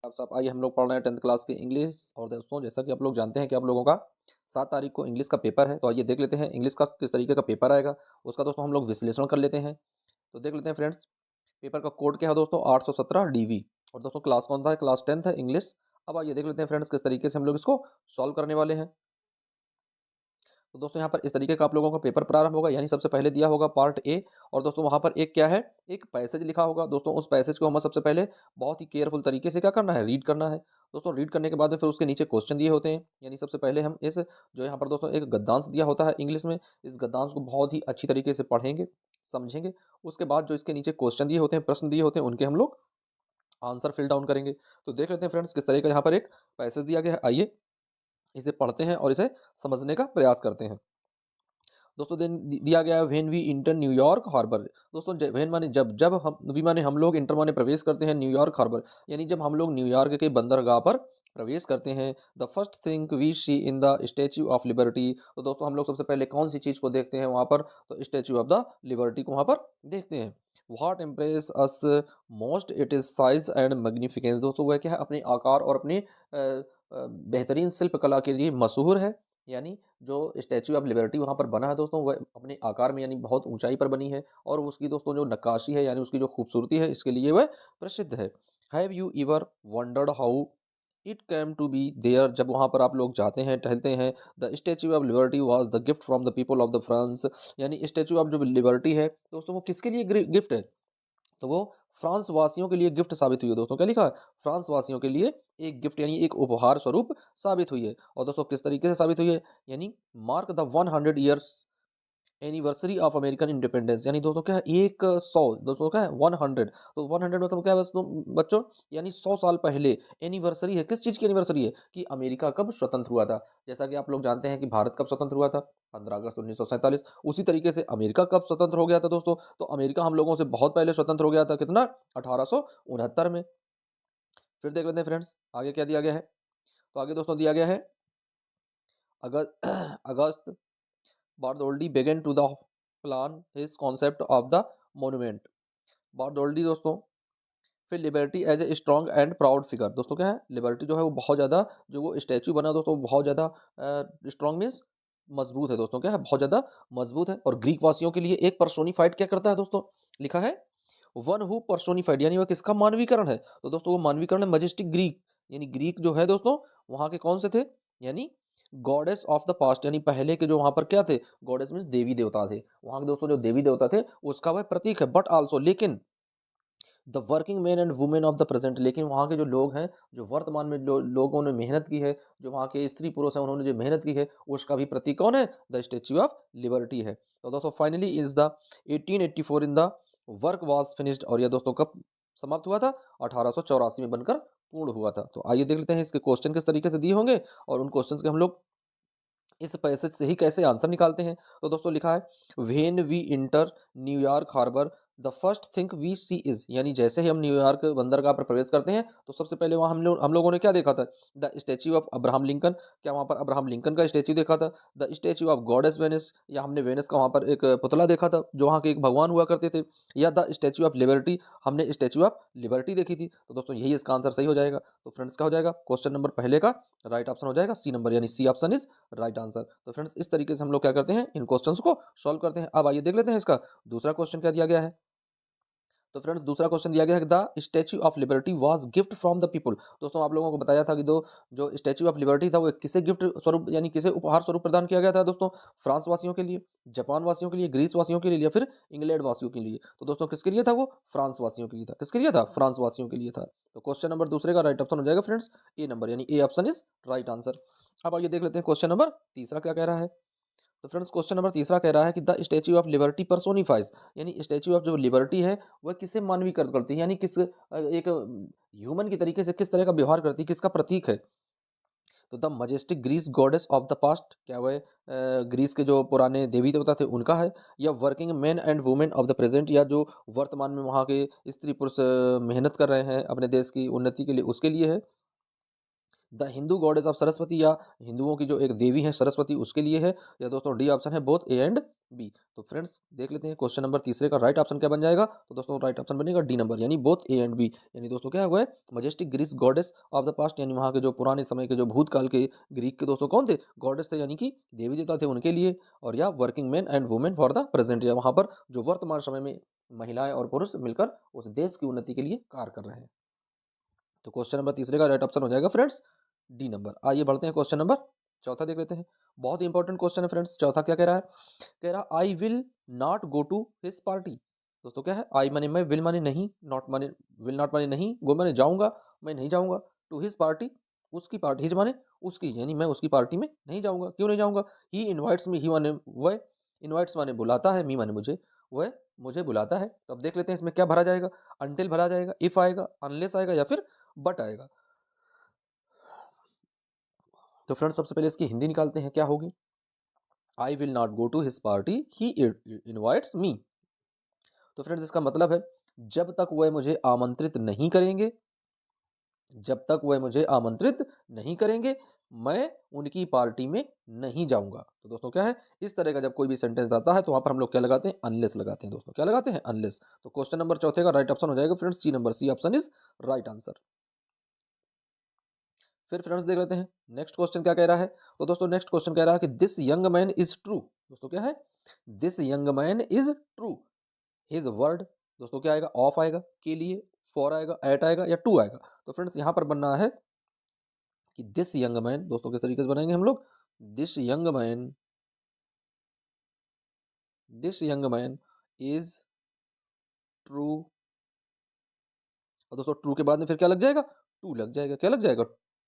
आप सब आइए हम लोग पढ़ रहे हैं 10th क्लास की इंग्लिश। और दोस्तों जैसा कि आप लोग जानते हैं कि आप लोगों का 7 तारीख को इंग्लिश का पेपर है, तो आइए देख लेते हैं इंग्लिश का किस तरीके का पेपर आएगा। उसका दोस्तों हम लोग विश्लेषण कर लेते हैं। तो देख लेते हैं फ्रेंड्स, पेपर का कोड क्या है दोस्तों, 817 DV। और दोस्तों क्लास कौन सा है, क्लास 10th है इंग्लिश। अब आइए देख लेते हैं फ्रेंड्स किस तरीके से हम लोग इसको सॉल्व करने वाले हैं। तो दोस्तों यहाँ पर इस तरीके का आप लोगों का पेपर प्रारंभ होगा, यानी सबसे पहले दिया होगा पार्ट ए। और दोस्तों वहाँ पर एक क्या है, एक पैसेज लिखा होगा। दोस्तों उस पैसेज को हमें सबसे पहले बहुत ही केयरफुल तरीके से क्या करना है, रीड करना है। दोस्तों रीड करने के बाद में फिर उसके नीचे क्वेश्चन दिए होते हैं, यानी सबसे पहले हम इस जो यहाँ पर दोस्तों एक गद्यांश दिया होता है इंग्लिश में, इस गद्यांश को बहुत ही अच्छी तरीके से पढ़ेंगे, समझेंगे। उसके बाद जो इसके नीचे क्वेश्चन दिए होते हैं, प्रश्न दिए होते हैं, उनके हम लोग आंसर फिल डाउन करेंगे। तो देख लेते हैं फ्रेंड्स किस तरीके का यहाँ पर एक पैसेज दिया गया है। आइए इसे पढ़ते हैं और इसे समझने का प्रयास करते हैं। दोस्तों दिया गया है when we enter New York harbour. दोस्तों व्हेन माने जब, जब हम, वी माने हम लोग, इंटर माने प्रवेश करते हैं न्यूयॉर्क हार्बर, यानी जब हम लोग न्यूयॉर्क के बंदरगाह पर प्रवेश करते हैं। The first thing we see in the Statue of Liberty. तो दोस्तों हम लोग सबसे पहले कौन सी चीज़ को देखते हैं वहाँ पर, तो स्टैच्यू ऑफ द लिबर्टी को वहाँ पर देखते हैं। What impress us most it is size and magnificence. दोस्तों वह क्या है, अपने आकार और अपनी बेहतरीन शिल्पकला के लिए मशहूर है। यानी जो स्टैच्यू ऑफ लिबर्टी वहाँ पर बना है दोस्तों, वह अपने आकार में यानी बहुत ऊंचाई पर बनी है, और उसकी दोस्तों जो नक्काशी है यानी उसकी जो खूबसूरती है, इसके लिए वह प्रसिद्ध है। Have you ever wondered how it came to be there. जब वहाँ पर आप लोग जाते हैं, टहलते हैं, the Statue of Liberty was the gift from the people of the France. यानी स्टैच्यू ऑफ जो लिबर्टी है दोस्तों, वो किसके लिए गिफ्ट है, तो वो फ्रांस वासियों के लिए गिफ्ट साबित हुई है। दोस्तों क्या लिखा है, फ्रांस वासियों के लिए एक गिफ्ट यानी एक उपहार स्वरूप साबित हुई है। और दोस्तों किस तरीके से साबित हुई है, यानी mark the 100 years anniversary of American independence. यानी दोस्तों क्या है, 100, दोस्तों क्या है 100। तो 100 मतलब क्या है दोस्तों, बच्चों यानी 100 साल पहले एनिवर्सरी है। किस चीज़ की एनिवर्सरी है, कि अमेरिका कब स्वतंत्र हुआ था। जैसा कि आप लोग जानते हैं कि भारत कब स्वतंत्र हुआ था, 15 अगस्त 1947। उसी तरीके से अमेरिका कब स्वतंत्र हो गया था दोस्तों, तो अमेरिका हम लोगों से बहुत पहले स्वतंत्र हो गया था, कितना, 1869 में। फिर देख लेते हैं फ्रेंड्स आगे क्या दिया गया है। तो आगे दोस्तों दिया गया है अगस्त अगस्त बारदोल्डी began to the plan his concept of the monument। Bartholdi दोस्तों फिर Liberty as a strong and proud figure. दोस्तों क्या है, लिबर्टी जो है वो बहुत ज़्यादा, जो वो स्टैचू बना दोस्तों, वो बहुत ज़्यादा स्ट्रॉन्ग मीन्स मजबूत है। दोस्तों क्या है, बहुत ज़्यादा मजबूत है। और ग्रीक वासियों के लिए एक पर्सोनिफाइड क्या करता है दोस्तों, लिखा है वन हु पर्सोनिफाइड, यानी वह किसका मानवीकरण है, तो दोस्तों वो मानवीकरण है मजेस्टिक ग्रीक। यानी ग्रीक जो है दोस्तों, वहाँ के कौन से थे, यानी गॉडेस ऑफ द पास्ट, यानी पहले के जो वहाँ पर क्या थे, गॉडेस मीन्स देवी देवता थे। वहाँ के दोस्तों जो देवी देवता थे उसका वह प्रतीक है। बट आल्सो लेकिन the working man and women of the present, लेकिन वहाँ के जो लोग हैं, जो वर्तमान में लोगों ने मेहनत की है, जो वहाँ के स्त्री पुरुष हैं उन्होंने जो मेहनत की है, उसका भी प्रतीक कौन है, द स्टेच्यू ऑफ लिबर्टी है। तो दोस्तों finally is the 1884 in the work was finished. और यह दोस्तों कब समाप्त हुआ था, 1884 में बनकर पूर्ण हुआ था। तो आइए देख लेते हैं इसके क्वेश्चन किस तरीके से दिए होंगे, और उन क्वेश्चन के हम लोग इस पैसेज से ही कैसे आंसर निकालते हैं। तो दोस्तों लिखा है when we enter New York harbour the first thing we see is, यानी जैसे ही हम न्यूयॉर्क बंदरगाह पर प्रवेश करते हैं, तो सबसे पहले वहाँ हम लोगों ने क्या देखा था, the Statue of Abraham Lincoln. क्या वहाँ पर अब्राहम लिंकन का स्टैच्यू देखा था, the Statue of goddess Venice, या हमने वेनिस का वहाँ पर एक पुतला देखा था जो वहाँ के एक भगवान हुआ करते थे, या द स्टैच्यू ऑफ लिबर्टी, हमने स्टैच्यू ऑफ लिबर्टी देखी थी। तो दोस्तों यही इसका आंसर सही हो जाएगा। तो फ्रेंड्स क्या हो जाएगा, क्वेश्चन नंबर पहले का राइट ऑप्शन हो जाएगा सी नंबर, यानी C option is right answer. तो फ्रेंड्स इस तरीके से हम लोग क्या करते हैं, इन क्वेश्चंस को सॉल्व करते हैं। अब आइए देख लेते हैं इसका दूसरा क्वेश्चन क्या दिया गया है। तो फ्रेंड्स दूसरा क्वेश्चन दिया गया है the Statue of liberty was gift from the people. दोस्तों आप लोगों को बताया था कि जो स्टैच्यू ऑफ लिबर्टी था वो किसे गिफ्ट स्वरूप यानी किसे उपहार स्वरूप प्रदान किया गया था दोस्तों, फ्रांस वासियों के लिए, जापान वासियों के लिए, ग्रीस वासियों के लिए, या फिर इंग्लैंड वासियों के लिए। तो दोस्तों किसके लिए था, वो फ्रांस वासियों के लिए था। किसके लिए था, फ्रांस वासियों के लिए था। तो क्वेश्चन नंबर दूसरे का राइट ऑप्शन हो जाएगा फ्रेंड्स ए नंबर, यानी A option is right answer. अब आइए देख लेते हैं क्वेश्चन नंबर तीसरा क्या कह रहा है। तो फ्रेंड्स क्वेश्चन नंबर तीसरा कह रहा है कि द स्टैच्यू ऑफ लिबर्टी पर्सोनिफाइज, यानी स्टैच्यू ऑफ जो लिबर्टी है वह किसे मानवीकृत करती है, यानी किस एक ह्यूमन की तरीके से किस तरह का व्यवहार करती है, किसका प्रतीक है। तो the majestic Greece goddess of the past, क्या वह ग्रीस के जो पुराने देवी देवता थे उनका है, या working man and women of the present, या जो वर्तमान में वहाँ के स्त्री पुरुष मेहनत कर रहे हैं अपने देश की उन्नति के लिए, उसके लिए है, the Hindu goddess of Saraswati, या हिंदुओं की जो एक देवी है सरस्वती उसके लिए है, या दोस्तों डी ऑप्शन है बोथ ए एंड बी। तो फ्रेंड्स देख लेते हैं क्वेश्चन नंबर तीसरे का राइट ऑप्शन क्या बन जाएगा। तो दोस्तों राइट ऑप्शन बनेगा डी नंबर, यानी बोथ ए एंड बी। यानी दोस्तों क्या हुआ है, majestic Greece goddess of the past, यानी वहाँ के जो पुराने समय के जो भूतकाल के ग्रीक के दोस्तों कौन थे, गॉडेस थे यानी कि देवी देवता थे उनके लिए, और या working man and women for the present, या वहाँ पर जो वर्तमान समय में महिलाएं और पुरुष मिलकर उस देश की उन्नति के लिए कार्य कर रहे हैं। तो क्वेश्चन नंबर तीसरे का राइट ऑप्शन हो जाएगा फ्रेंड्स डी नंबर। आइए बढ़ते हैं क्वेश्चन नंबर चौथा देख लेते हैं। बहुत ही इंपॉर्टेंट क्वेश्चन है फ्रेंड्स। चौथा क्या कह रहा है, कह रहा I will not go to his party. दोस्तों क्या है, आई माने मैं, विल माने नहीं, नॉट माने, विल नॉट माने नहीं, गो माने जाऊंगा, मैं नहीं जाऊंगा, टू हिज पार्टी उसकी पार्टी, हिज माने उसकी, यानी मैं उसकी पार्टी में नहीं जाऊंगा। क्यों नहीं जाऊंगा, ही इनवाइट्स मी, ही माने वह, इनवाइट्स माने बुलाता है, मी माने मुझे, वह मुझे बुलाता है। तो अब देख लेते हैं इसमें क्या भरा जाएगा, अनटिल भरा जाएगा, इफ आएगा, अनलेस आएगा, या फिर बट आएगा। तो फ्रेंड्स सबसे पहले इसकी हिंदी निकालते हैं, क्या होगी, I will not go to his party, he invites me. तो फ्रेंड्स इसका मतलब है, जब तक वह मुझे आमंत्रित नहीं करेंगे, जब तक वह मुझे आमंत्रित नहीं करेंगे, मैं उनकी पार्टी में नहीं जाऊंगा। तो दोस्तों क्या है, इस तरह का जब कोई भी सेंटेंस आता है तो वहां पर हम लोग क्या लगाते हैं, अनलेस लगाते हैं। दोस्तों क्या लगाते हैं, अनलेस। तो क्वेश्चन नंबर चौथे का राइट ऑप्शन हो जाएगा friends C number, C option is right answer. फिर फ्रेंड्स देख लेते हैं नेक्स्ट क्वेश्चन क्या कह रहा है। तो दोस्तों नेक्स्ट क्वेश्चन कह रहा है कि this young man is true. दोस्तों क्या है, this young man is true, his word, दोस्तों क्या आएगा, ऑफ आएगा, के लिए, फॉर आएगा, एट आएगा, या टू आएगा। तो फ्रेंड्स यहां पर बनना है कि दिस यंग मैन, दोस्तों किस तरीके से बनाएंगे हम लोग, this young man, this young man is true. और दोस्तों ट्रू के बाद में फिर क्या लग जाएगा, टू लग जाएगा, क्या लग जाएगा,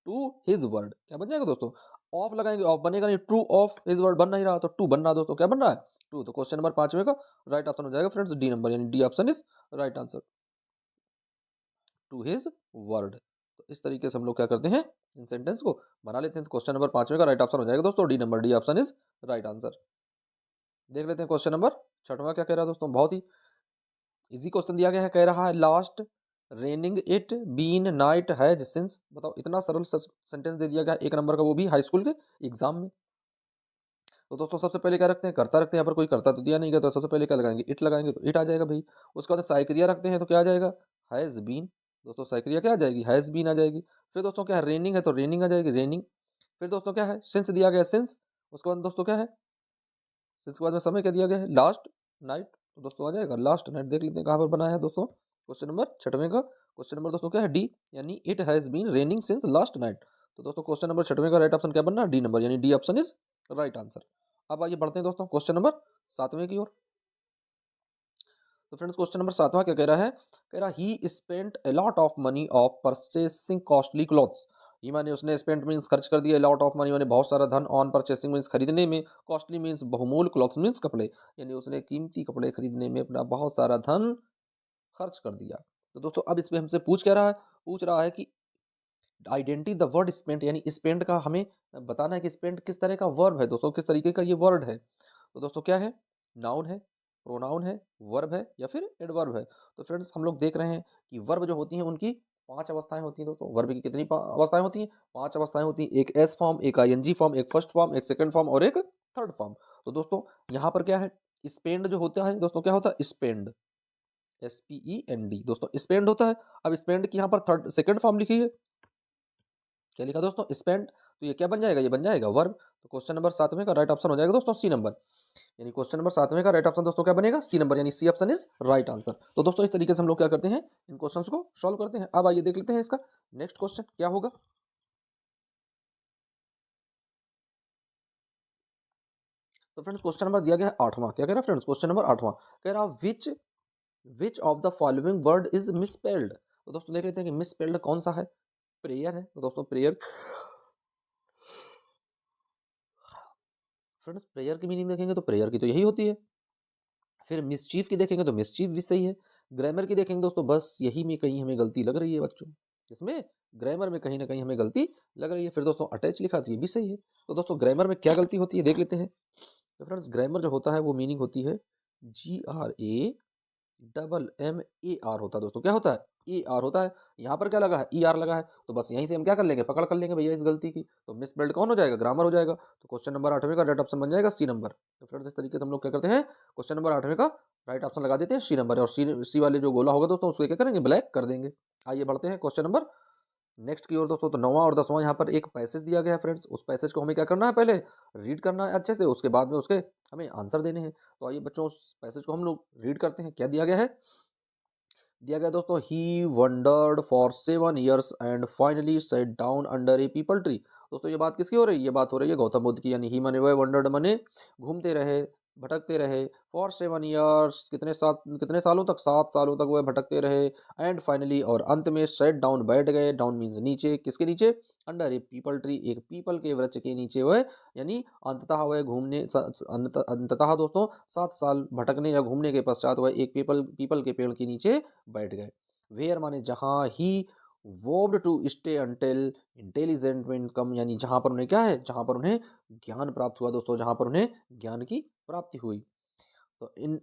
टू हिज वर्ड, क्या बन जाएगा दोस्तों, ऑफ लगाएंगे, ऑफ बनेगा नहीं, ट्रू ऑफ हिज वर्ड बन नहीं रहा, तो टू बन रहा दोस्तों, क्या बन रहा है, टू। तो क्वेश्चन नंबर पांचवें का राइट ऑप्शन हो जाएगा फ्रेंड्स डी नंबर, यानी D option is right answer, to his word. तो इस तरीके से हम लोग क्या करते हैं, इन सेंटेंस को बना लेते हैं। तो क्वेश्चन नंबर पांचवें का राइट ऑप्शन हो जाएगा दोस्तों D number, D option is right answer. देख लेते हैं क्वेश्चन नंबर छठवां क्या कह रहा है दोस्तों, बहुत ही इजी क्वेश्चन दिया गया है। कह रहा है last raining it been night has since. बताओ इतना सरल सेंटेंस दे दिया गया एक नंबर का, वो भी हाई स्कूल के एग्जाम में। तो दोस्तों सबसे पहले क्या रखते हैं, करता रखते हैं, यहाँ पर कोई करता तो दिया नहीं गया, तो सबसे पहले क्या लगाएंगे, इट लगाएंगे, तो इट आ जाएगा भाई। उसके बाद साइक्रिया रखते हैं तो क्या आ जाएगा, हैज बीन। दोस्तों साइक्रिया क्या आ जाएगी, हैज बीन आ जाएगी। फिर दोस्तों क्या है, रेनिंग है तो रेनिंग आ जाएगी, रेनिंग। फिर दोस्तों क्या है, सिंस दिया गया, सिंस। उसके बाद दोस्तों क्या है, सिंस के बाद में समय क्या दिया गया है, लास्ट नाइट। तो दोस्तों आ जाएगा लास्ट नाइट। देख लेते हैं कहाँ पर बना है दोस्तों, क्वेश्चन नंबर छठवें का। क्वेश्चन नंबर दोस्तों क्या है, डी, यानी it has been raining since last night. तो दोस्तों क्वेश्चन नंबर छठवें का राइट ऑप्शन क्या बनना, डी नंबर, यानी D option is right answer. अब आइए बढ़ते हैं दोस्तों क्वेश्चन नंबर सातवें की ओर। तो फ्रेंड्स क्वेश्चन नंबर सातवां क्या कह रहा है, कह रहा ही spent a lot of money of purchasing costly clothes. ये माने उसने स्पेंट मीन्स खर्च कर दिया, लॉट ऑफ मनी माने बहुत सारा धन, ऑन परचेसिंग मीन्स खरीदने में, कॉस्टली मीन्स बहुमूल्य, क्लॉथ्स मीन्स कपड़े, यानी उसने कीमती कपड़े खरीदने में अपना बहुत सारा धन खर्च कर दिया। तो दोस्तों अब इसमें हमसे पूछ रहा है कि आइडेंटिटी द वर्ड स्पेंट, यानी स्पेंट का हमें बताना है कि स्पेंट किस तरह का वर्ब है दोस्तों, किस तरीके का ये वर्ड है। तो दोस्तों क्या है, नाउन है, प्रोनाउन है, वर्ब है, या फिर एडवर्ब है। तो फ्रेंड्स हम लोग देख रहे हैं कि वर्ब जो होती हैं उनकी पांच अवस्थाएं होती हैं दोस्तों। वर्ब की कितनी अवस्थाएं होती हैं, पांच अवस्थाएं होती हैं, एक एस फॉर्म, एक आईएनजी फॉर्म, एक फर्स्ट फॉर्म, एक सेकंड फॉर्म, और एक थर्ड फॉर्म। तो दोस्तों यहाँ पर क्या है, स्पेंड जो होता है दोस्तों, क्या होता है, स्पेंड, SPEND दोस्तों, स्पेंड होता है। अब स्पेंड की यहाँ पर थर्ड सेकंड फॉर्म लिखी है, क्या लिखा दोस्तों, स्पेंड। तो ये क्या बन जाएगा, ये बन जाएगा वर्ब। तो क्वेश्चन नंबर सातवें का राइट ऑप्शन हो जाएगा दोस्तों सी नंबर, यानी क्वेश्चन नंबर सातवें का राइट ऑप्शन दोस्तों क्या बनेगा, सी नंबर, यानी C option is right answer. तो दोस्तों इस तरीके से हम लोग क्या करते हैं, इन क्वेश्चंस को सॉल्व करते हैं। अब आइए देख लेते हैं इसका नेक्स्ट क्वेश्चन क्या होगा। तो फ्रेंड्स क्वेश्चन नंबर दिया गया है आठवां, क्या कह रहा है फ्रेंड्स, क्वेश्चन नंबर आठवां कह रहा which of the following word is misspelled. तो दोस्तों देख लेते हैं कि मिसस्पेल्ड कौन सा है, प्रेयर है। तो दोस्तों प्रेयर, फ्रेंड्स प्रेयर की मीनिंग देखेंगे तो प्रेयर की तो यही होती है। फिर मिसचीफ की देखेंगे तो मिसचीफ भी सही है। ग्रामर की देखेंगे दोस्तों, बस यही में कहीं हमें गलती लग रही है बच्चों, इसमें ग्रामर में कहीं ना कहीं हमें गलती लग रही है। फिर दोस्तों अटैच लिखा तो ये भी सही है। तो दोस्तों ग्रामर में क्या गलती होती है देख लेते हैं। तो फ्रेंड्स ग्रामर जो होता है वो मीनिंग होती है GRAMMAR होता है दोस्तों, क्या होता है, ई आर होता है, यहाँ पर क्या लगा है, ई आर लगा है, तो बस यहीं से हम क्या कर लेंगे, पकड़ कर लेंगे भैया इस गलती की, तो मिसस्पेल्ड कौन हो जाएगा, ग्रामर हो जाएगा। तो क्वेश्चन नंबर 8वें का राइट ऑप्शन बन जाएगा सी नंबर। तो फ्रेंड्स इस तरीके से हम लोग क्या करते हैं, क्वेश्चन नंबर 8वें का राइट ऑप्शन लगा देते हैं सी नंबर, और सी वाले जो गोला होगा दोस्तों उसको क्या करेंगे, ब्लैक कर देंगे। आइए बढ़ते हैं क्वेश्चन नंबर नेक्स्ट की ओर दोस्तों। तो 9वां और 10वां यहाँ पर एक पैसेज दिया गया है फ्रेंड्स, उस पैसेज को हमें क्या करना है, पहले रीड करना है अच्छे से, उसके बाद में उसके हमें आंसर देने हैं। तो आइए बच्चों उस पैसेज को हम लोग रीड करते हैं। क्या दिया गया है, दिया गया दोस्तों, he wandered for 7 years and finally set down under a peepal tree. दोस्तों ये बात किसकी हो रही है, ये बात हो रही है गौतम बुद्ध की, यानी ही माने वह, वंडर्ड माने घूमते रहे, भटकते रहे, फॉर 7 years कितने सालों तक, 7 सालों तक वह भटकते रहे, एंड फाइनली और अंत में सेट डाउन बैठ गए, डाउन मीन्स नीचे, किसके नीचे, अंडर ए पीपल ट्री एक पीपल के वृक्ष के नीचे वह, यानी अंततः वह घूमने अंततः दोस्तों 7 साल भटकने या घूमने के पश्चात वह एक पीपल के पेड़ के नीचे बैठ गए। वेयर माने जहाँ, ही वोब्ड टू स्टे अंटिल इंटेलिजेंट कम, यानी जहाँ पर उन्हें क्या है, जहाँ पर उन्हें ज्ञान प्राप्त हुआ दोस्तों, जहाँ पर उन्हें ज्ञान की प्राप्ति हुई। तो इन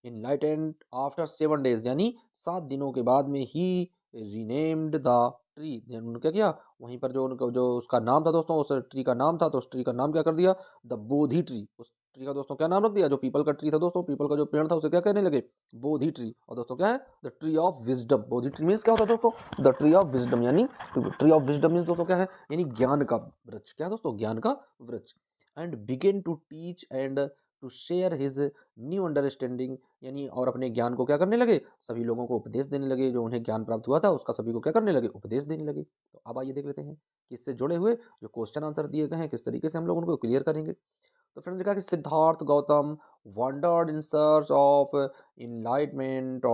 इनलाइटेंड आफ्टर 7 days, यानी 7 दिनों के बाद में ही रीनेम्ड द ट्री, उन्होंने क्या किया, वहीं पर जो उनका जो उसका नाम था दोस्तों, उस ट्री का नाम था, तो उस ट्री का नाम क्या कर दिया, द बोधि ट्री। उस ट्री का दोस्तों क्या नाम रख दिया, जो पीपल का ट्री था दोस्तों, पीपल का जो पेड़ था उसे क्या कहने लगे, बोधि ट्री। और दोस्तों क्या है, the tree of wisdom. Bodhi tree means क्या होता है दोस्तों, द ट्री ऑफ विजडम, यानी ट्री ऑफ विजडम मीन्स दोस्तों क्या है, यानी ज्ञान का वृक्ष। क्या है दोस्तों, ज्ञान का वृक्ष। And begin to teach and to share his new understanding, यानी और अपने ज्ञान को क्या करने लगे, सभी लोगों को उपदेश देने लगे, जो उन्हें ज्ञान प्राप्त हुआ था उसका सभी को क्या करने लगे, उपदेश देने लगे। तो अब आइए देख लेते हैं कि इससे जुड़े हुए जो क्वेश्चन आंसर दिए गए हैं किस तरीके से हम लोग उनको क्लियर करेंगे। तो फ्रेंड्स लिखा कि Siddharth Gautam wandered in search of enlightenment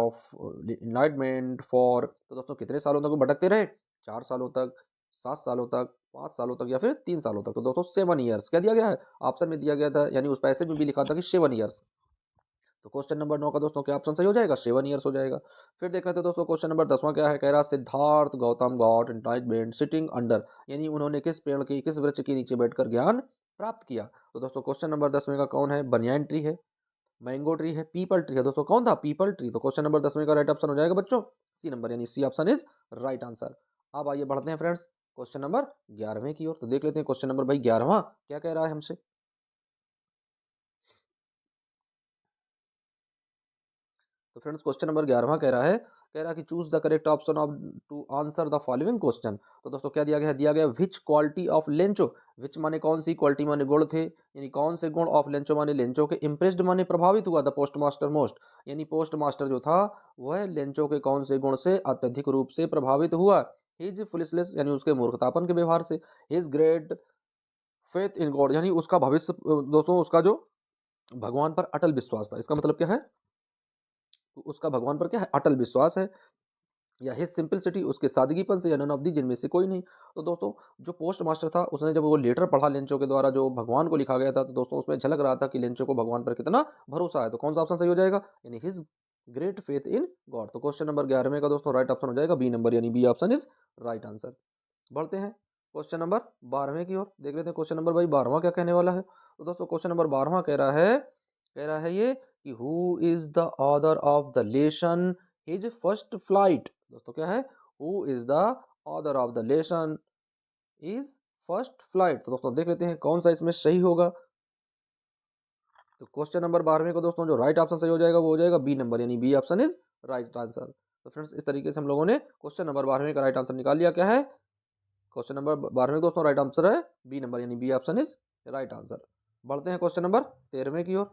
for, तो दोस्तों कितने सालों तक वो भटकते रहे, 4 सालों तक, 7 सालों तक, 5 सालों तक, या फिर 3 सालों तक। तो दोस्तों 7 years क्या दिया गया है, ऑप्शन में दिया गया था, यानी उस पैसेज में भी लिखा था कि 7 years। तो क्वेश्चन नंबर 9 का दोस्तों क्या ऑप्शन सही हो जाएगा, 7 years हो जाएगा। फिर देख लेते हैं दोस्तों क्वेश्चन नंबर 10वां क्या है, कह रहा Siddharth Gautam got enlightenment sitting under, यानी उन्होंने किस पेड़ की, किस वृक्ष के नीचे बैठकर ज्ञान प्राप्त किया। तो दोस्तों क्वेश्चन नंबर 10वें का कौन है, बनियान ट्री है, मैंगो ट्री है, पीपल ट्री है। दोस्तों कौन था, पीपल ट्री। तो क्वेश्चन नंबर 10वें का राइट ऑप्शन हो जाएगा बच्चों सी नंबर, यानी C option is right answer. अब आइए बढ़ते हैं फ्रेंड्स क्वेश्चन नंबर 11वें की ओर। तो देख लेते हैं क्वेश्चन नंबर भाई 11वां क्या कह रहा है हमसे। तो फ्रेंड्स क्वेश्चन नंबर 11वां कह रहा है कि choose the correct option of to answer the following question. तो दोस्तों क्या दिया गया है, दिया गया which quality of Lencho, which माने कौन सी, क्वालिटी माने गुण थे, यानी कौन से गुण, ऑफ लेंचो माने लेंचो के, इम्प्रेस्ड माने प्रभावित हुआ, द पोस्ट मास्टर मोस्ट, यानी पोस्ट मास्टर जो था वह लेंचो के कौन से गुण से अत्यधिक रूप से प्रभावित हुआ, हिज फुलिशनेस, यानी उसके मूर्खतापन के व्यवहार से, his great faith in God, यानी उसका भविष्य दोस्तों उसका जो भगवान पर अटल विश्वास था। इसका मतलब क्या है, तो उसका भगवान पर क्या है, अटल विश्वास है, या हिज सिंपलिसिटी, उसके सादगीपन से, या नन ऑफ दी, जिनमें से कोई नहीं। तो दोस्तों जो पोस्ट मास्टर था उसने जब वो लेटर पढ़ा लेंचो के द्वारा जो भगवान को लिखा गया था, तो दोस्तों उसमें झलक रहा था कि लेंचो को भगवान पर कितना भरोसा है। तो कौन सा ऑप्शन सही हो जाएगा, यानी his great faith in God. तो क्वेश्चन नंबर 11वें का दोस्तों राइट ऑप्शन हो जाएगा बी नंबर, यानी B option is right answer. बढ़ते हैं क्वेश्चन नंबर 12वें की ओर, देख लेते हैं क्वेश्चन नंबर भाई 12वां क्या कहने वाला है। तो दोस्तों क्वेश्चन नंबर 12वां कह रहा है ये कि who is the author of the lesson his first flight. दोस्तों क्या है, who is the author of the lesson is first flight. तो दोस्तों देख लेते हैं कौन सा इसमें सही होगा। तो क्वेश्चन नंबर 12वें को दोस्तों जो राइट ऑप्शन सही हो जाएगा वो हो जाएगा बी नंबर, यानी B option is right answer. तो फ्रेंड्स इस तरीके से हम लोगों ने क्वेश्चन नंबर 12वें का राइट आंसर निकाल लिया। क्या है, क्वेश्चन नंबर 12वें दोस्तों राइट आंसर है बी नंबर, यानी B option is right answer. बढ़ते हैं क्वेश्चन नंबर 13वें की ओर।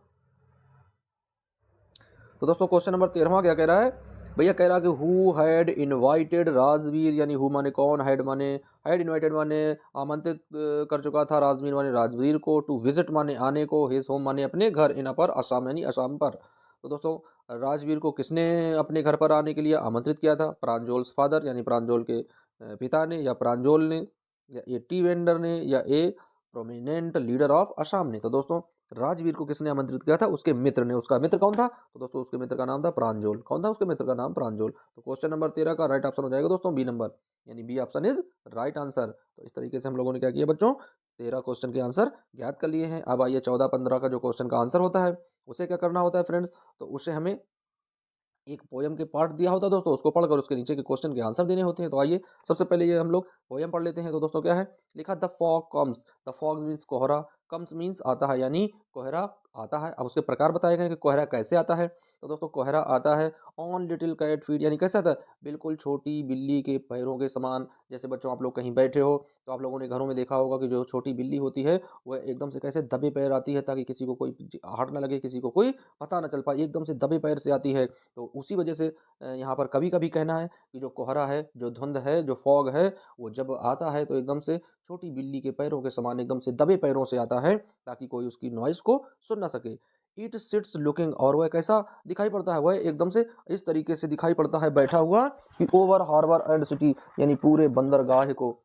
तो दोस्तों क्वेश्चन नंबर 13वां क्या कह रहा है, भैया कह रहा है कि हु हैड इनवाइटेड राजवीर, यानी हु माने कौन, हैड इनवाइटेड माने आमंत्रित कर चुका था, राजवीर माने राजवीर को, टू विजिट माने आने को, हिज होम माने अपने घर, इन अपर असम यानी असम पर। तो दोस्तों राजवीर को किसने अपने घर पर आने के लिए आमंत्रित किया था, प्रांजोल्स फादर, यानी प्रांजोल के पिता ने, या प्रांजोल ने, या ए टी वेंडर ने, या ए प्रोमिनेंट लीडर ऑफ असम ने। तो दोस्तों राजवीर को किसने आमंत्रित किया था, उसके मित्र ने। उसका मित्र कौन था, तो दोस्तों उसके मित्र का नाम था प्रांजोल। कौन था उसके मित्र का नाम, प्रांजोल। तो क्वेश्चन नंबर 13 का राइट ऑप्शन हो जाएगा दोस्तों बी नंबर, यानी B option is right answer. तो इस तरीके से हम लोगों ने क्या किया बच्चों, 13 क्वेश्चन के आंसर ज्ञात कर लिए हैं। अब आइए 14-15 का जो क्वेश्चन का आंसर होता है उसे क्या करना होता है फ्रेंड्स, तो उसे हमें एक पोयम के पार्ट दिया होता है दोस्तों, उसको पढ़कर उसके नीचे के क्वेश्चन के आंसर देने होते हैं। तो आइए सबसे पहले ये हम लोग पोयम पढ़ लेते हैं। तो दोस्तों क्या है लिखा, the fog comes, the fog means कोहरा, कम्स मीन्स आता है, यानी कोहरा आता है। अब उसके प्रकार बताए गए हैं कि कोहरा कैसे आता है। तो दोस्तों कोहरा आता है ऑन लिटिल कैट फीट, यानी कैसे आता है, बिल्कुल छोटी बिल्ली के पैरों के समान। जैसे बच्चों आप लोग कहीं बैठे हो तो आप लोगों ने घरों में देखा होगा कि जो छोटी बिल्ली होती है वह एकदम से कैसे दबे पैर आती है, ताकि किसी को कोई हाथ ना लगे, किसी को कोई पता ना चल पाए, एकदम से दबे पैर से आती है। तो उसी वजह से यहाँ पर कभी-कभी कहना है कि जो कोहरा है, जो धुंध है, जो फॉग है, वो जब आता है तो एकदम से छोटी बिल्ली के पैरों के समान एकदम से दबे पैरों से आता है, ताकि कोई उसकी नॉइज़ को सुन ना सके। इट सिट्स लुकिंग, और वह कैसा दिखाई पड़ता है, वह एकदम से इस तरीके से दिखाई पड़ता है बैठा हुआ कि ओवर हार्बर एंड सिटी, यानी पूरे बंदरगाह को।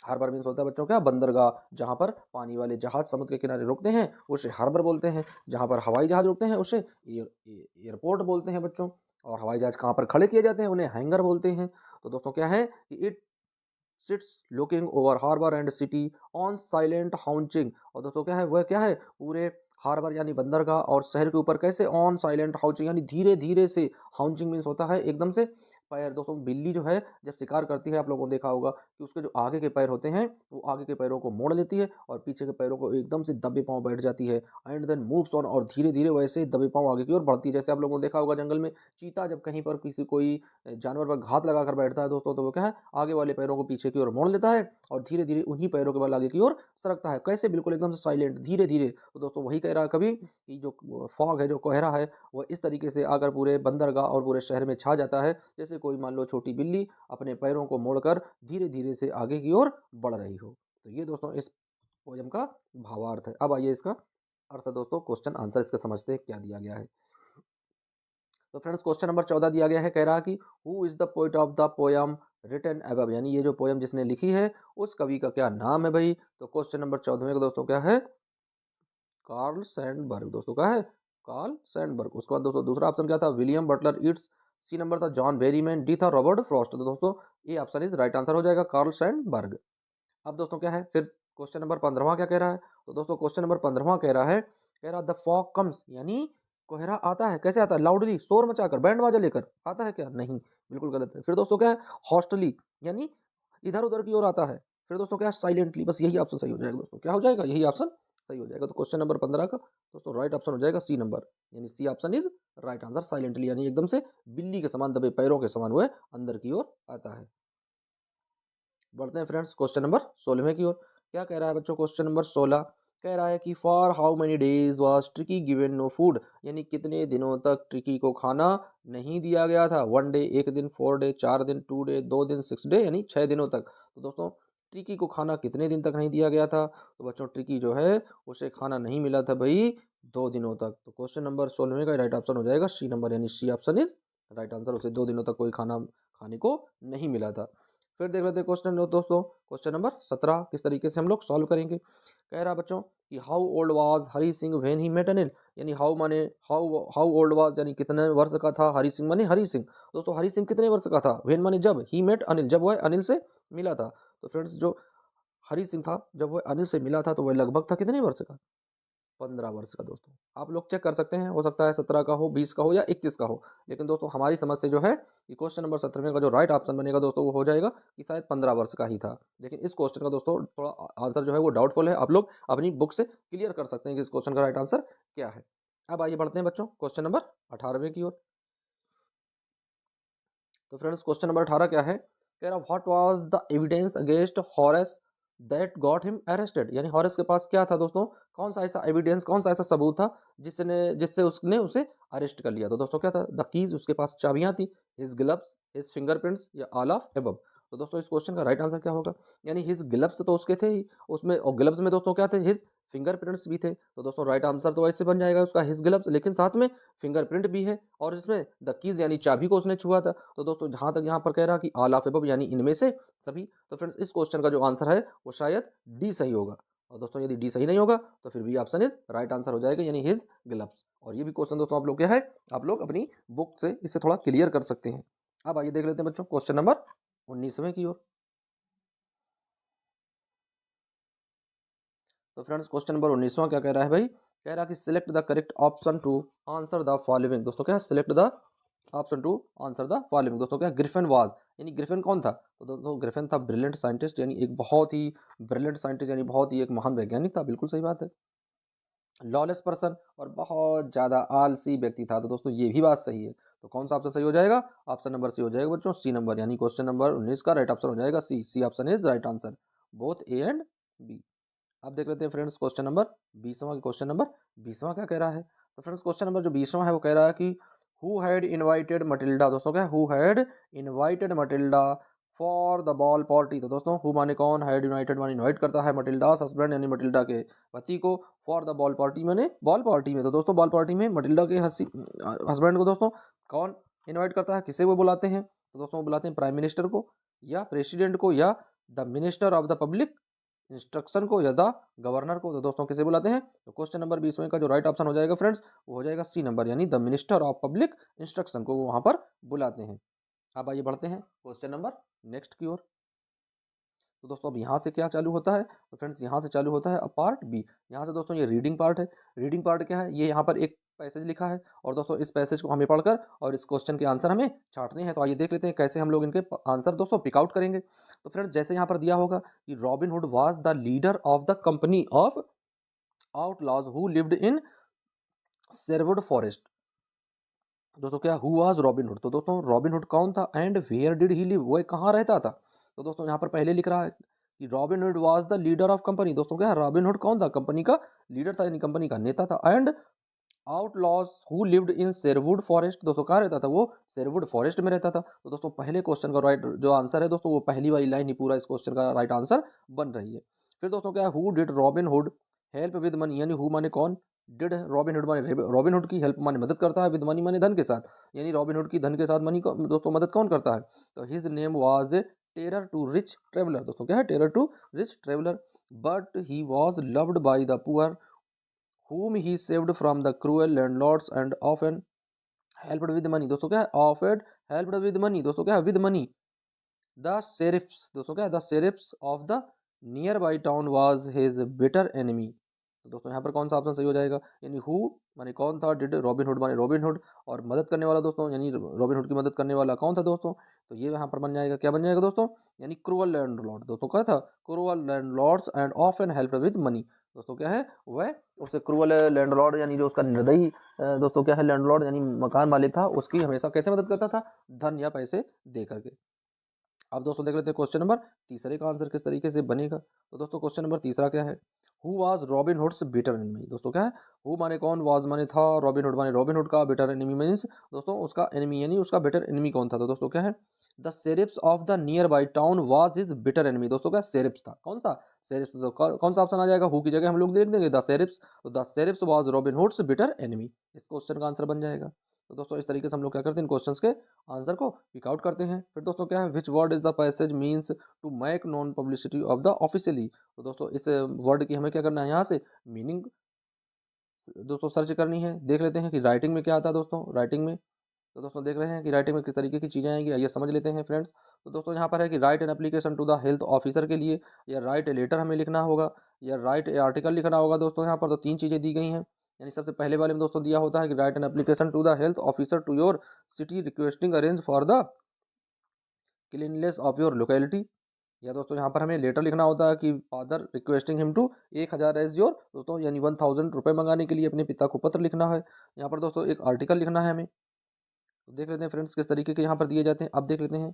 हार्बर मीन्स होता है बच्चों क्या, बंदरगाह, जहाँ पर पानी वाले जहाज समुद्र के किनारे रुकते हैं उसे हार्बर बोलते हैं। जहाँ पर हवाई जहाज रुकते हैं उसे एयरपोर्ट बोलते हैं बच्चों। और हवाई जहाज कहाँ पर खड़े किए जाते हैं उन्हें हैंगर बोलते हैं। तो दोस्तों क्या है कि it sits looking over harbour and city on silent haunching. और दोस्तों क्या है, वह क्या है, पूरे हार्बर यानी बंदरगाह और शहर के ऊपर कैसे ऑन साइलेंट हाउंचिंग, यानी धीरे धीरे से। हाउंचिंग मीन्स होता है एकदम से पैर। दोस्तों बिल्ली जो है जब शिकार करती है, आप लोगों ने देखा होगा कि उसके जो आगे के पैर होते हैं वो आगे के पैरों को मोड़ लेती है और पीछे के पैरों को एकदम से दबे पांव बैठ जाती है। एंड देन मूव्स ऑन, और धीरे धीरे वैसे दबे पांव आगे की ओर बढ़ती है। जैसे आप लोगों ने देखा होगा जंगल में चीता जब कहीं पर किसी कोई जानवर पर घात लगाकर बैठता है दोस्तों, तो वो क्या है, आगे वाले पैरों को पीछे की ओर मोड़ लेता है और धीरे धीरे उन्हीं पैरों के बल आगे की ओर सरकता है। कैसे, बिल्कुल एकदम से साइलेंट, धीरे धीरे। तो दोस्तों वही कह रहा है कभी कि जो फॉग है, जो कोहरा है, वह इस तरीके से आकर पूरे बंदरगाह और पूरे शहर में छा जाता है, जैसे कोई मान लो छोटी बिल्ली अपने पैरों को मोड़कर धीरे धीरे से आगे की ओर बढ़ रही हो। तो ये दोस्तों इस पोयम का भावार्थ है। अब आइए इसका अर्थ दोस्तों, क्वेश्चन आंसर इसका समझते हैं क्या दिया गया है। तो फ्रेंड्स क्वेश्चन नंबर 14 दिया गया है, कह रहा कि who is the poet of the poem written above, यानी ये जो पोयम जिसने लिखी है उस कवि का क्या नाम है भाई। तो क्वेश्चन नंबर 14 का दोस्तों क्या है, कार्ल सैंडबर्ग। दोस्तों क्या है, कार्ल सैंडबर्ग। उसके बाद दोस्तों दूसरा ऑप्शन क्या था, William Butler Yeats. C number था जॉन बेरीमैन। डी था रॉबर्ट फ्रॉस्ट। तो दोस्तों ये ऑप्शन इज राइट आंसर हो जाएगा, कार्ल सैंडबर्ग। अब दोस्तों क्या है, फिर क्वेश्चन नंबर 15वां क्या कह रहा है। तो दोस्तों क्वेश्चन नंबर 15वां कह रहा है, कह रहा द फॉग कम्स, यानी कोहरा आता है, कैसे आता है, लाउडली, शोर मचाकर, बैंड बाजा लेकर आता है क्या, नहीं, बिल्कुल गलत है। फिर दोस्तों क्या है, हॉस्टली, यानी इधर उधर की ओर आता है। फिर दोस्तों क्या है, साइलेंटली, बस यही ऑप्शन सही हो जाएगा दोस्तों, क्या हो जाएगा, यही ऑप्शन सही हो जाएगा। तो क्वेश्चन नंबर 15 का दोस्तों राइट ऑप्शन हो जाएगा सी नंबर, यानी C option is right answer. Silently यानी एकदम से बिल्ली के समान, दबे पैरों के समान वह अंदर की ओर आता है। बढ़ते हैं फ्रेंड्स क्वेश्चन नंबर 16वें की ओर। क्या कह रहा है बच्चों, क्वेश्चन नंबर 16 कह रहा है कि for how many days was tricky given no food, यानी कितने दिनों तक ट्रिकी को खाना नहीं दिया गया था। 1 डे एक दिन, 4 डे 4 दिन, 2 डे 2 दिन, 6 डे यानी 6 दिनों तक। तो दोस्तों ट्रिकी को खाना कितने दिन तक नहीं दिया गया था। तो बच्चों ट्रिकी जो है उसे खाना नहीं मिला था भाई 2 दिनों तक। तो क्वेश्चन नंबर 16 का राइट ऑप्शन हो जाएगा सी नंबर, यानी C option is right answer. उसे 2 दिनों तक कोई खाना खाने को नहीं मिला था। फिर देख लेते हैं क्वेश्चन दोस्तों, क्वेश्चन नंबर 17 किस तरीके से हम लोग सॉल्व करेंगे। कह रहा बच्चों कि how old was Hari Singh when he met Anil, यानी हाउ माने हाउ हाउ ओल्ड वाज, यानी कितने वर्ष का था हरी सिंह, माने हरी सिंह। दोस्तों हरी सिंह कितने वर्ष का था, व्हेन माने जब, ही मेट अनिल जब वह अनिल से मिला था। तो फ्रेंड्स जो हरी सिंह था जब वह अनिल से मिला था तो वह लगभग था कितने वर्ष का, 15 वर्ष का। दोस्तों आप लोग चेक कर सकते हैं, हो सकता है 17 का हो, 20 का हो या 21 का हो, लेकिन दोस्तों हमारी समझ से जो है कि क्वेश्चन नंबर 17 का जो राइट ऑप्शन बनेगा दोस्तों वो हो जाएगा कि शायद 15 वर्ष का ही था। लेकिन इस क्वेश्चन का दोस्तों थोड़ा आंसर जो है वो डाउटफुल है, आप लोग अपनी बुक से क्लियर कर सकते हैं कि इस क्वेश्चन का राइट आंसर क्या है। अब आइए बढ़ते हैं बच्चों क्वेश्चन नंबर 18वें की ओर। तो फ्रेंड्स क्वेश्चन नंबर 18 क्या है, कह रहा what was the evidence against Horace that got him arrested, यानी हॉरेस के पास क्या था दोस्तों, कौन सा ऐसा एविडेंस, कौन सा ऐसा सबूत था जिससे उसने उसे अरेस्ट कर लिया। तो दोस्तों क्या था, द कीज, उसके पास चाबियां थी, हिज ग्लव्स, हिज फिंगरप्रिंट्स, या ऑल ऑफ एबव। तो दोस्तों इस क्वेश्चन का राइट आंसर क्या होगा, यानी हिज ग्लव्स तो उसके थे ही उसमें, और ग्लव्स में दोस्तों क्या थे, हिज फिंगरप्रिंट्स भी थे। तो दोस्तों राइट आंसर तो वैसे बन जाएगा उसका हिज ग्लव्स, लेकिन साथ में फिंगरप्रिंट भी है, और इसमें द कीज यानी चाबी को उसने छुआ था। तो दोस्तों जहां तक यहाँ पर कह रहा कि ऑल ऑफ अबव यानी इनमें से सभी, तो फ्रेंड्स इस क्वेश्चन का जो आंसर है वो शायद डी सही होगा। और दोस्तों यदि डी सही नहीं होगा तो फिर B option is right answer हो जाएगा, यानी हिज ग्लव्स। और ये भी क्वेश्चन दोस्तों आप लोग क्या है, आप लोग अपनी बुक से इसे थोड़ा क्लियर कर सकते हैं। अब आइए देख लेते हैं बच्चों क्वेश्चन नंबर 19वें की ओर। तो फ्रेंड्स क्वेश्चन नंबर 19वां क्या कह रहा है भाई, कह रहा है कि select the correct option to answer the following. दोस्तों क्या है, select the option 2 answer the following. दोस्तों क्या ग्रिफिन वाज, यानी ग्रिफिन कौन था? तो दोस्तों ग्रिफिन था ब्रिलियंट साइंटिस्ट, यानी एक बहुत ही ब्रिलियंट साइंटिस्ट, यानी बहुत ही एक महान वैज्ञानिक था। बिल्कुल सही बात है। लॉलेस पर्सन, और बहुत ज़्यादा आलसी व्यक्ति था। तो दोस्तों ये भी बात सही है। तो कौन सा ऑप्शन सही हो जाएगा? ऑप्शन नंबर सी हो जाएगा बच्चों, सी नंबर, यानी क्वेश्चन नंबर 19 का राइट ऑप्शन हो जाएगा C. C option is right answer, both A and B. अब देख लेते हैं फ्रेंड्स क्वेश्चन नंबर 20वां। क्वेश्चन नंबर 20वां क्या कह रहा है? तो फ्रेंड्स क्वेश्चन नंबर जो 20वां है वो कह रहा है कि हु हैड इनवाइटेड मटिल्डा। दोस्तों क्या, who had invited Matilda for the ball party. तो दोस्तों हु माने कौन, हैड इनवाइटेड माने इनवाइट करता है, मटिल्डा हस्बैंड यानी मटिल्डा के पति को, फॉर द बॉल पार्टी माने बॉल पार्टी में। तो दोस्तों बॉल पार्टी में मटिल्डा के हस्बैंड को दोस्तों कौन इनवाइट करता है, किसे वो बुलाते हैं? तो दोस्तों वो बुलाते हैं प्राइम मिनिस्टर को, या प्रेसिडेंट को, या the minister of the public instruction को, या द गवर्नर को। तो दोस्तों किसे बुलाते हैं? तो क्वेश्चन नंबर 20 का जो राइट ऑप्शन हो जाएगा फ्रेंड्स वो हो जाएगा सी नंबर, यानी the minister of public instruction को वो वहां पर बुलाते हैं। अब आइए बढ़ते हैं क्वेश्चन नंबर नेक्स्ट की ओर। तो दोस्तों अब यहाँ से क्या चालू होता है? तो फ्रेंड्स यहाँ से चालू होता है अब पार्ट बी। यहाँ से दोस्तों ये रीडिंग पार्ट है। रीडिंग पार्ट क्या है? ये यहाँ पर एक पैसेज लिखा है, और दोस्तों इस पैसेज को हमें पढ़कर और इस क्वेश्चन के आंसर हमें छांटने हैं। तो आइए देख लेते हैं कैसे हम लोग इनके आंसर दोस्तों पिक आउट करेंगे। तो फ्रेंड्स जैसे यहाँ पर दिया होगा कि robin hood was the leader of the company of outlaws who lived in Sherwood forest. दोस्तों क्या, हु वाज रॉबिन हुड? तो दोस्तों रॉबिन हुड कौन था, and where did he live, वो कहाँ रहता था? तो दोस्तों यहाँ पर पहले लिख रहा है कि robin hood was the leader of company. दोस्तों क्या, रॉबिन हुड कौन था? कंपनी का लीडर था, यानी कंपनी का नेता था। And outlaws who lived in Sherwood forest, दोस्तों कहाँ रहता था? वो शेरवुड फॉरेस्ट में रहता था। तो दोस्तों पहले क्वेश्चन का राइट जो आंसर है दोस्तों वो पहली वाली लाइन ही पूरा इस क्वेश्चन का राइट आंसर बन रही है। फिर दोस्तों क्या, who did robin hood help with money, यानी हु माने कौन, डिड रॉबिन हुड माने रॉबिन हुड की हेल्प माने मदद करता है, विद मनी माने धन के साथ, यानी रॉबिन हुड की धन के साथ मनी को दोस्तों मदद कौन करता है? तो his name was terror to rich traveller. दोस्तों क्या है? Terror to rich traveller. But he was loved by the poor whom he saved from the cruel landlords and often helped with money। दोस्तों क्या है? often helped with money। दोस्तों क्या है? with money। the sheriffs, दोस्तों क्या है? the sheriffs of the nearby town was his bitter enemy। तो दोस्तों यहाँ पर कौन सा ऑप्शन सही हो जाएगा? यानी हु माने कौन था, डिड रॉबिन हुड माने रॉबिन हुड, और मदद करने वाला दोस्तों यानी रॉबिन हुड की मदद करने वाला कौन था दोस्तों? तो ये यहाँ पर बन जाएगा, क्या बन जाएगा दोस्तों? यानी क्रूअल लैंडलॉर्ड। दोस्तों क्या था? Cruel landlords and often help with money. दोस्तों क्या है? वह उससे क्रूअल लैंडलॉर्ड यानी जो उसका निर्दयी दोस्तों क्या है, लैंडलॉर्ड यानी मकान मालिक था, उसकी हमेशा कैसे मदद करता था? धन या पैसे दे करके। अब दोस्तों देख लेते हैं क्वेश्चन नंबर तीसरे का आंसर किस तरीके से बनेगा। तो दोस्तों क्वेश्चन नंबर तीसरा क्या है? Who was Robin Hood's bitter enemy. दोस्तों क्या है? हु माने कौन, वाज माने था, रॉबिन हुड माने रॉबिन हुड का, बिटर एनिमी मीन्स दोस्तों उसका एनिमी, यानी उसका बिटर एनिमी कौन था? तो दोस्तों क्या है? The sheriffs of the nearby town was his bitter enemy. दोस्तों क्या, शेरिफ्स था, कौन था? शेरिफ्स। तो कौन सा ऑप्शन आ जाएगा? हु की जगह हम लोग देख देंगे द शेरिफ्स। तो the sheriffs was Robin Hood's bitter enemy, इस क्वेश्चन का आंसर बन जाएगा। तो दोस्तों इस तरीके से हम लोग क्या करते हैं, इन क्वेश्चंस के आंसर को पिक आउट करते हैं। फिर दोस्तों क्या है, which word is the passage means to make non publicity of the officially. तो दोस्तों इस वर्ड की हमें क्या करना है, यहाँ से मीनिंग दोस्तों सर्च करनी है। देख लेते हैं कि राइटिंग में क्या आता है दोस्तों, राइटिंग में। तो दोस्तों देख रहे हैं कि राइटिंग में किस तरीके की चीज़ें आएंगी, आइए समझ लेते हैं फ्रेंड्स। तो दोस्तों यहाँ पर है कि write an application to the health officer के लिए, या राइट ए लेटर हमें लिखना होगा, या राइट ए आर्टिकल लिखना होगा। दोस्तों यहाँ पर तो तीन चीज़ें दी गई हैं। यानी सबसे पहले वाले में दोस्तों दिया होता है कि write an application to the health officer to your city requesting arrange for the cleanness of your locality. या दोस्तों यहाँ पर हमें लेटर लिखना होता है कि father requesting him to 1000 as your, दोस्तों यानी 1000 रुपये मंगाने के लिए अपने पिता को पत्र लिखना है। यहाँ पर दोस्तों एक आर्टिकल लिखना है हमें। तो देख लेते हैं फ्रेंड्स किस तरीके के यहाँ पर दिए जाते हैं। अब देख लेते हैं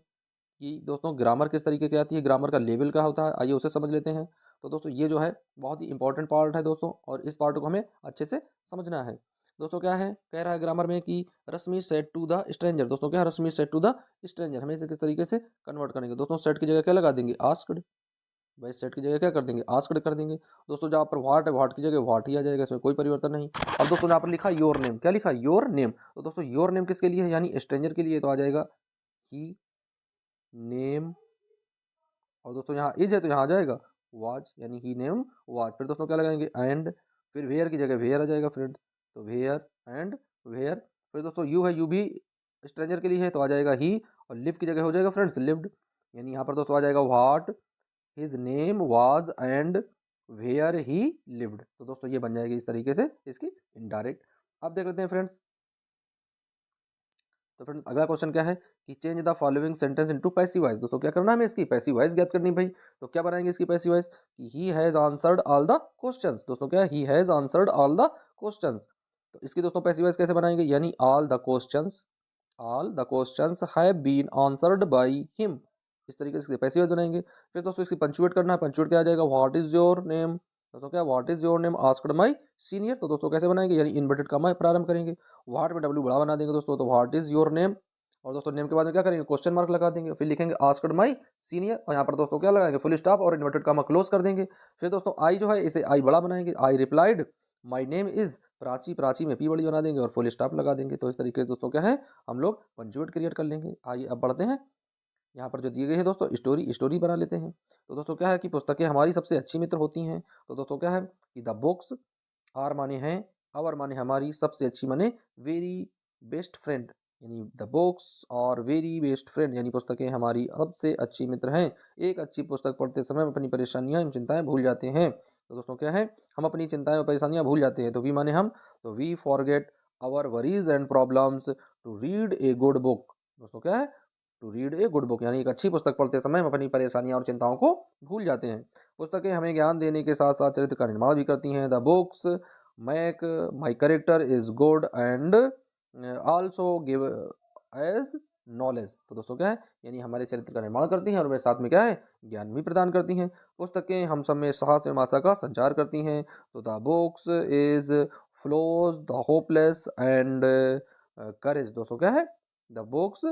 कि दोस्तों ग्रामर किस तरीके की आती है, ग्रामर का लेवल क्या होता है, आइए उसे समझ लेते हैं। तो दोस्तों ये जो है बहुत ही इंपॉर्टेंट पार्ट है दोस्तों, और इस पार्ट को हमें अच्छे से समझना है। दोस्तों क्या है, कह रहा है ग्रामर में कि रश्मि सेड टू द स्ट्रेंजर। दोस्तों क्या है, रश्मि सेड टू द स्ट्रेंजर, हमें इसे किस तरीके से कन्वर्ट करेंगे? दोस्तों सेट की जगह क्या लगा देंगे, आस्क्ड। भाई सेट की जगह क्या कर देंगे, आस्क्ड कर देंगे। दोस्तों जहाँ पर व्हाट है, व्हाट की जगह व्हाट ही आ जाएगा, इसमें कोई परिवर्तन नहीं। अब दोस्तों यहाँ पर लिखा योर नेम, क्या लिखा, योर नेम। तो दोस्तों योर नेम किसके लिए है, यानी स्ट्रेंजर के लिए, तो आ जाएगा ही नेम। और दोस्तों यहाँ इज है तो यहाँ आ जाएगा वाज, यानी ही नेम वाज। फिर दोस्तों क्या लगाएंगे, एंड। फिर वेयर की जगह वेयर आ जाएगा फ्रेंड, तो वेयर एंड वेयर। फिर दोस्तों यू है, यू भी स्ट्रेंजर के लिए है तो आ जाएगा ही, और लिव की जगह हो जाएगा फ्रेंड्स लिव्ड, यानी यहाँ पर दोस्तों आ जाएगा what his name was and where he lived. तो दोस्तों ये बन जाएगी इस तरीके से इसकी इनडायरेक्ट। अब देख लेते हैं फ्रेंड्स तो फ्रेंड्स अगला क्वेश्चन क्या है कि change the following sentence into passive voice. दोस्तों क्या करना है हमें इसकी पैसिव वॉइस ज्ञात करनी भाई। तो क्या बनाएंगे इसकी पैसिव वॉइस कि he has answered all the questions. दोस्तों क्या है he has answered all the questions. तो इसकी दोस्तों पैसिव वॉइस कैसे बनाएंगे यानी all the questions have been answered by him. इस तरीके से पैसिव वॉइस बनाएंगे। फिर दोस्तों इसकी पंचुएट करना है। पंचुएट क्या आ जाएगा व्हाट इज योर नेम। दोस्तों क्या what is your name asked my senior. तो दोस्तों कैसे बनाएंगे यानी इन्वर्टेड कॉमा प्रारंभ करेंगे। व्हाट में डब्ल्यू बड़ा बना देंगे दोस्तों तो व्हाट इज योर नेम। और दोस्तों नेम के बाद में क्या करेंगे क्वेश्चन मार्क लगा देंगे। फिर लिखेंगे आस्क्ड माय सीनियर और यहाँ पर दोस्तों क्या लगाएंगे फुल स्टॉप और इन्वर्टेड कॉमा क्लोज कर देंगे। फिर दोस्तों आई जो है इसे आई बड़ा बनाएंगे। I replied my name is Prachi. Prachi में पी बड़ी बना देंगे और फुल स्टॉप लगा देंगे। तो इस तरीके से दोस्तों क्या है हम लोग पंजुएट क्रिएट कर लेंगे। आइए अब बढ़ते हैं। यहाँ पर जो दिए गए हैं दोस्तों स्टोरी बना लेते हैं। तो दोस्तों क्या है कि पुस्तकें हमारी सबसे अच्छी मित्र होती हैं। तो दोस्तों क्या है कि द बुक्स आर माने हैं, आवर माने हमारी, सबसे अच्छी माने वेरी बेस्ट फ्रेंड यानी द बुक्स और वेरी बेस्ट फ्रेंड यानी पुस्तकें हमारी सबसे अच्छी मित्र हैं। एक अच्छी पुस्तक पढ़ते समय हम अपनी परेशानियां एवं चिंताएं भूल जाते हैं। तो दोस्तों क्या है हम अपनी चिंताएं और परेशानियां भूल जाते हैं। तो वी माने हम, तो we forget our worries and problems to read a good book. दोस्तों क्या है to read a good book यानी एक अच्छी पुस्तक पढ़ते समय हम अपनी परेशानियां और चिंताओं को भूल जाते हैं। पुस्तकें हमें ज्ञान देने के साथ साथ चरित्र का निर्माण भी करती हैं। The books make my character is good and also give as knowledge. तो दोस्तों क्या है यानी हमारे चरित्र का निर्माण करती हैं और वे साथ में क्या है ज्ञान भी प्रदान करती हैं। पुस्तकें हम सब में साहस एवं आशा का संचार करती हैं। तो the books is flows the hopeless and courage. दोस्तों क्या है the books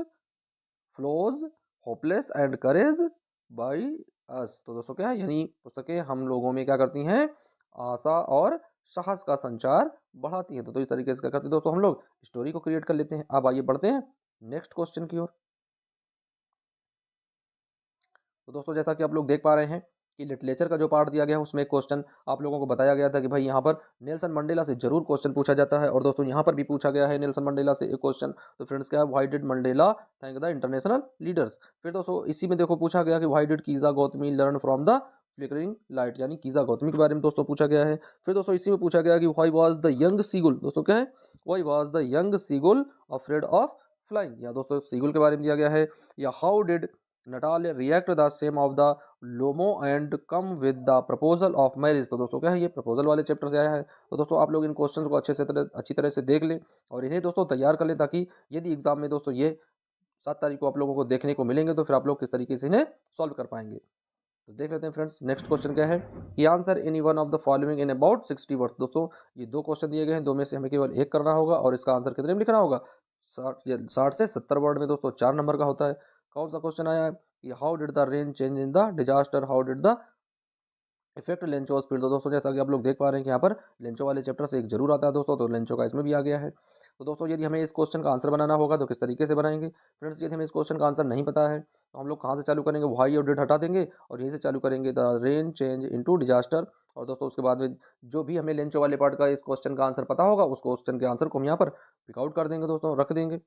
flows hopeless and courage by us. तो दोस्तों क्या है यानी पुस्तकें हम लोगों में क्या करती हैं आशा और साहस का संचार बढ़ाती हैं। तो इस तरीके से क्या करते हैं दोस्तों हम लोग स्टोरी को क्रिएट कर लेते हैं। अब आइए बढ़ते हैं नेक्स्ट क्वेश्चन की ओर। तो दोस्तों जैसा कि आप लोग देख पा रहे हैं कि लिटरेचर का जो पार्ट दिया गया है उसमें एक क्वेश्चन आप लोगों को बताया गया था कि भाई यहाँ पर नेल्सन मंडेला से जरूर क्वेश्चन पूछा जाता है। और दोस्तों यहाँ पर भी पूछा गया है नेल्सन मंडेला से एक क्वेश्चन। तो फ्रेंड्स क्या है why did Mandela thank the international leaders. फिर दोस्तों इसी में देखो पूछा गया कि why did Kisa Gotami learn from the flickering light यानी कीजा गौतमी के बारे में दोस्तों पूछा गया है। फिर दोस्तों इसी में पूछा गया कि why was the young seagull. दोस्तों क्या है why was the young seagull afraid of flying. या दोस्तों सीगुल के बारे में दिया गया है। या how did Natalia react the same of the Lomo and come with the proposal of marriage। तो दोस्तों क्या है ये प्रपोजल वाले चैप्टर से आया है। तो दोस्तों आप लोग इन क्वेश्चंस को अच्छी तरह से देख लें और इन्हें दोस्तों तैयार कर लें ताकि यदि एग्जाम में दोस्तों ये 7 तारीख को आप लोगों को देखने को मिलेंगे तो फिर आप लोग किस तरीके से इन्हें सॉल्व कर पाएंगे। तो देख लेते हैं फ्रेंड्स नेक्स्ट क्वेश्चन क्या है कि answer any one of the following in about 60 words. दोस्तों ये दो क्वेश्चन दिए गए हैं, दो में से हमें केवल एक करना होगा और इसका आंसर कितने में लिखना होगा 60 से 70 वर्ड में दोस्तों 4 नंबर का होता है। कौन सा क्वेश्चन आया है कि how did the rain change in the disaster, how did the effect Lencho speed. तो दोस्तों जैसा कि आप लोग देख पा रहे हैं कि यहाँ पर लेंचो वाले चैप्टर से एक जरूर आता है दोस्तों, तो लेंचो का इसमें भी आ गया है। तो दोस्तों यदि हमें इस क्वेश्चन का आंसर बनाना होगा तो किस तरीके से बनाएंगे फ्रेंड्स। यदि हमें इस क्वेश्चन का आंसर नहीं पता है तो हम लोग कहाँ से चालू करेंगे व्हाई और डिड हटा देंगे और यहीं से चालू करेंगे the rain change into disaster. और दोस्तों उसके बाद में जो भी हमें लेंचो वाले पार्ट का इस क्वेश्चन का आंसर पता होगा उस क्वेश्चन के आंसर को हम यहाँ पर पिक आउट कर देंगे दोस्तों, रख देंगे।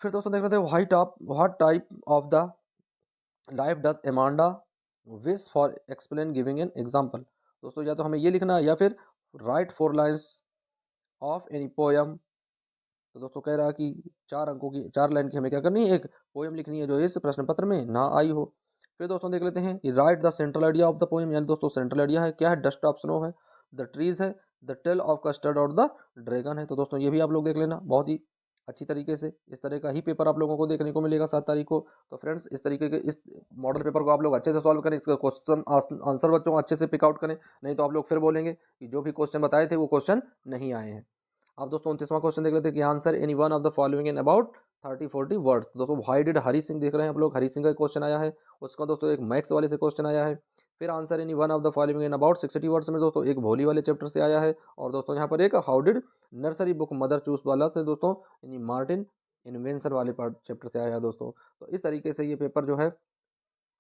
फिर दोस्तों देख लेते हैं what type of the life does Amanda wish for explain giving an example. दोस्तों या तो हमें ये लिखना है या फिर write 4 lines of any poem. तो दोस्तों कह रहा है कि 4 लाइन की हमें क्या करनी है एक पोयम लिखनी है जो इस प्रश्न पत्र में ना आई हो। फिर दोस्तों देख लेते हैं कि right the central idea of the poem यानी दोस्तों सेंट्रल आइडिया है क्या है डस्ट ऑफ स्नो है, द ट्रीज है, द टेल ऑफ कस्टर्ड और द ड्रैगन है। तो दोस्तों ये भी आप लोग देख लेना बहुत ही अच्छी तरीके से। इस तरह का ही पेपर आप लोगों को देखने को मिलेगा 7 तारीख को। तो फ्रेंड्स इस तरीके के इस मॉडल पेपर को आप लोग अच्छे से सॉल्व करें, इसका क्वेश्चन आंसर बच्चों अच्छे से पिक आउट करें, नहीं तो आप लोग फिर बोलेंगे कि जो भी क्वेश्चन बताए थे वो क्वेश्चन नहीं आए हैं। आप दोस्तों 29वां क्वेश्चन देख लेते हैं कि answer any one of the following in about 30-40 words. दोस्तों व्हाई डिड हरी सिंह देख रहे हैं आप लोग, हरी सिंह का क्वेश्चन आया है। उसका दोस्तों एक मैथ्स वाले से क्वेश्चन आया है। फिर answer any one of the following in about 60 words में दोस्तों एक भोली वाले चैप्टर से आया है। और दोस्तों यहाँ पर एक how did nursery book mother choose वाला से दोस्तों यानी मार्टिन इन्वेंशन वाले पार्ट चैप्टर से आया है दोस्तों। तो इस तरीके से ये पेपर जो है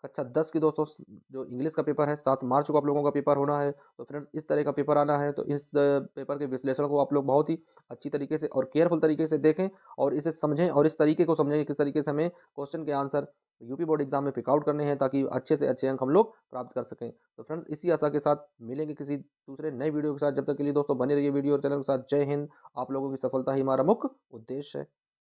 कक्षा 10 की दोस्तों जो इंग्लिश का पेपर है 7 मार्च को आप लोगों का पेपर होना है। तो फ्रेंड्स इस तरह का पेपर आना है तो इस पेपर के विश्लेषण को आप लोग बहुत ही अच्छी तरीके से और केयरफुल तरीके से देखें और इसे समझें और इस तरीके को समझें किस तरीके से हमें क्वेश्चन के आंसर यूपी बोर्ड एग्जाम में पिक आउट करने हैं ताकि अच्छे से अच्छे अंक हम लोग प्राप्त कर सकें। तो फ्रेंड्स इसी आशा के साथ मिलेंगे किसी दूसरे नए वीडियो के साथ। जब तक के लिए दोस्तों बने रहिए वीडियो और चैनल के साथ। जय हिंद। आप लोगों की सफलता ही हमारा मुख्य उद्देश्य है।